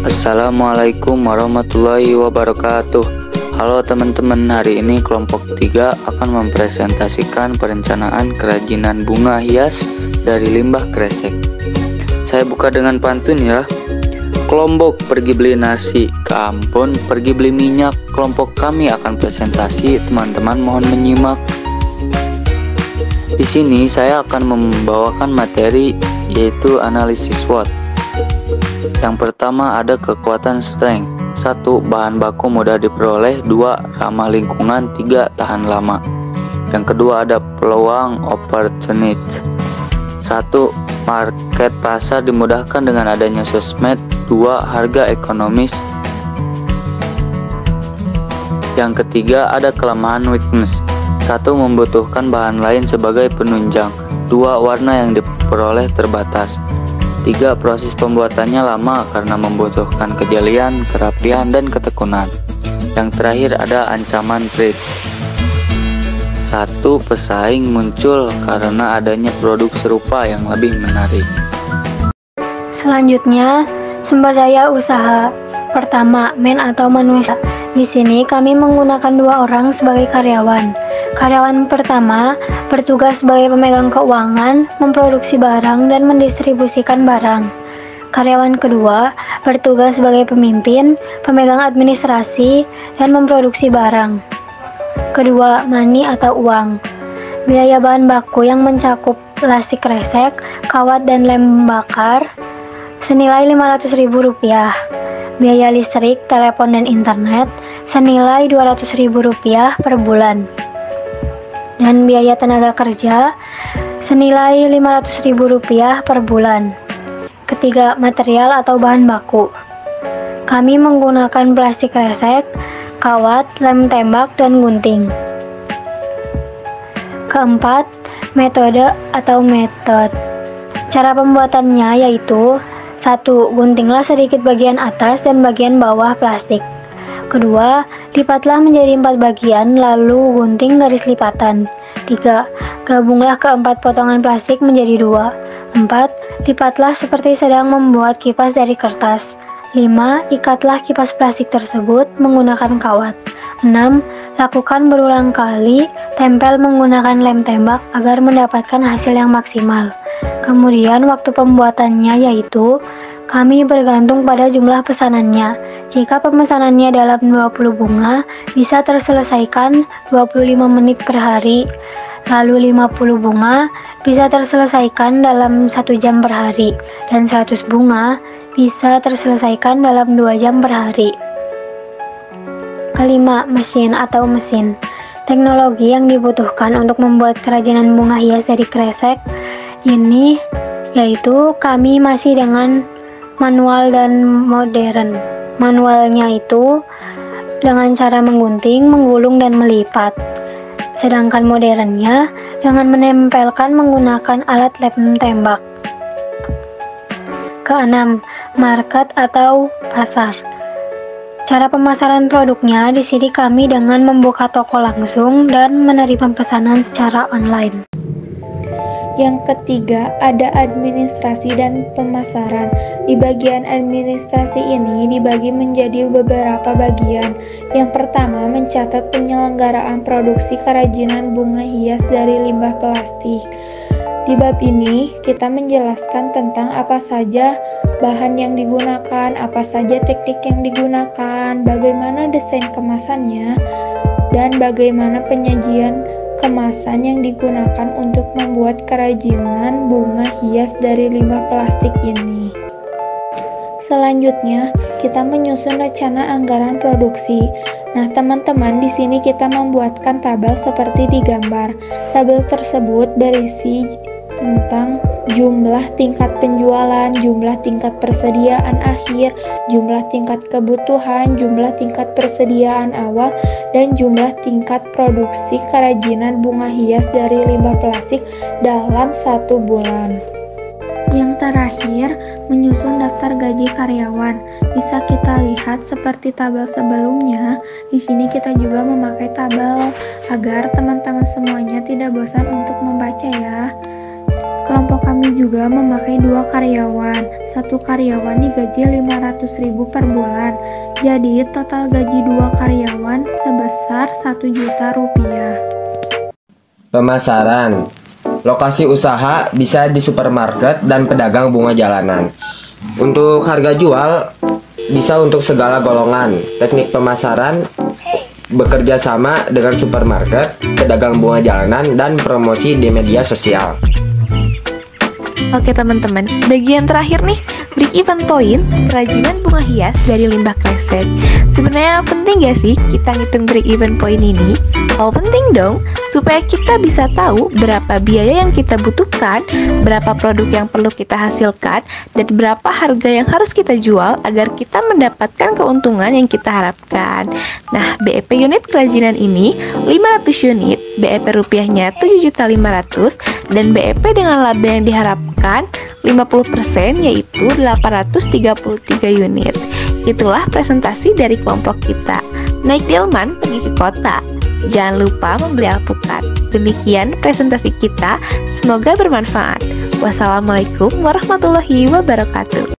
Assalamualaikum warahmatullahi wabarakatuh. Halo teman-teman, hari ini kelompok 3 akan mempresentasikan perencanaan kerajinan bunga hias dari limbah kresek. Saya buka dengan pantun ya. Kelompok pergi beli nasi, ke Ambon pergi beli minyak. Kelompok kami akan presentasi, teman-teman mohon menyimak. Di sini saya akan membawakan materi yaitu analisis SWOT. Yang pertama ada kekuatan strength. 1. Bahan baku mudah diperoleh. 2. Ramah lingkungan. 3. Tahan lama. Yang kedua ada peluang opportunity. 1. Market pasar dimudahkan dengan adanya sosmed. 2. Harga ekonomis. Yang ketiga ada kelemahan weakness. 1. Membutuhkan bahan lain sebagai penunjang. 2. Warna yang diperoleh terbatas. 3. Proses pembuatannya lama karena membutuhkan kejelian, kerapian, dan ketekunan. Yang terakhir ada ancaman trade. 1. Pesaing muncul karena adanya produk serupa yang lebih menarik. Selanjutnya, sumber daya usaha. Pertama, man atau manusia. Di sini kami menggunakan 2 orang sebagai karyawan. Karyawan pertama bertugas sebagai pemegang keuangan, memproduksi barang, dan mendistribusikan barang. Karyawan kedua bertugas sebagai pemimpin, pemegang administrasi, dan memproduksi barang. Kedua, money atau uang. Biaya bahan baku yang mencakup plastik kresek, kawat, dan lem bakar senilai Rp500.000. Biaya listrik, telepon, dan internet senilai Rp200.000 per bulan. Dan biaya tenaga kerja senilai Rp500.000 per bulan. Ketiga, material atau bahan baku. Kami menggunakan plastik kresek, kawat, lem tembak, dan gunting. Keempat, metode atau metode. Cara pembuatannya yaitu 1. Guntinglah sedikit bagian atas dan bagian bawah plastik. Kedua, lipatlah menjadi 4 bagian, lalu gunting garis lipatan. 3. Gabunglah keempat potongan plastik menjadi 2. 4. Lipatlah seperti sedang membuat kipas dari kertas. 5. Ikatlah kipas plastik tersebut menggunakan kawat. 6. Lakukan berulang kali, tempel menggunakan lem tembak agar mendapatkan hasil yang maksimal. Kemudian waktu pembuatannya yaitu kami bergantung pada jumlah pesanannya. Jika pemesanannya dalam 20 bunga, bisa terselesaikan 25 menit per hari. Lalu 50 bunga bisa terselesaikan dalam 1 jam per hari. Dan 100 bunga bisa terselesaikan dalam 2 jam per hari. Kelima, mesin atau mesin. Teknologi yang dibutuhkan untuk membuat kerajinan bunga hias dari kresek ini yaitu kami masih dengan manual dan modern. Manualnya itu dengan cara menggunting, menggulung, dan melipat. Sedangkan modernnya dengan menempelkan menggunakan alat lem tembak. Keenam, market atau pasar. Cara pemasaran produknya di sini kami dengan membuka toko langsung dan menerima pesanan secara online. Yang ketiga, ada administrasi dan pemasaran. Di bagian administrasi ini dibagi menjadi beberapa bagian. Yang pertama, mencatat penyelenggaraan produksi kerajinan bunga hias dari limbah plastik. Di bab ini, kita menjelaskan tentang apa saja bahan yang digunakan, apa saja teknik yang digunakan, bagaimana desain kemasannya, dan bagaimana penyajian kemasan yang digunakan untuk membuat kerajinan bunga hias dari limbah plastik ini. Selanjutnya, kita menyusun rencana anggaran produksi. Nah, teman-teman, di sini kita membuatkan tabel seperti di gambar. Tabel tersebut berisi tentang jumlah tingkat penjualan, jumlah tingkat persediaan akhir, jumlah tingkat kebutuhan, jumlah tingkat persediaan awal, dan jumlah tingkat produksi kerajinan bunga hias dari limbah plastik dalam 1 bulan. Yang terakhir, menyusun daftar gaji karyawan. Bisa kita lihat seperti tabel sebelumnya. Di sini kita juga memakai tabel agar teman-teman semuanya tidak bosan untuk membaca ya. Kelompok kami kami juga memakai 2 karyawan. Satu karyawan digaji 500.000 per bulan. Jadi total gaji 2 karyawan sebesar 1 juta rupiah. Pemasaran. Lokasi usaha bisa di supermarket dan pedagang bunga jalanan. Untuk harga jual bisa untuk segala golongan. Teknik pemasaran bekerja sama dengan supermarket, pedagang bunga jalanan, dan promosi di media sosial. Oke teman-teman, bagian terakhir nih, break-even point kerajinan bunga hias dari limbah kresek. Sebenarnya penting gak sih kita ngitung break-even point ini? Oh penting dong, supaya kita bisa tahu berapa biaya yang kita butuhkan, berapa produk yang perlu kita hasilkan, dan berapa harga yang harus kita jual agar kita mendapatkan keuntungan yang kita harapkan. Nah, BEP unit kerajinan ini 500 unit, BEP rupiahnya 7.500.000, dan BEP dengan laba yang diharapkan 50% yaitu 833 unit. Itulah presentasi dari kelompok kita. Naik delman pergi ke kota. Jangan lupa membeli alpukat. Demikian presentasi kita. Semoga bermanfaat. Wassalamualaikum warahmatullahi wabarakatuh.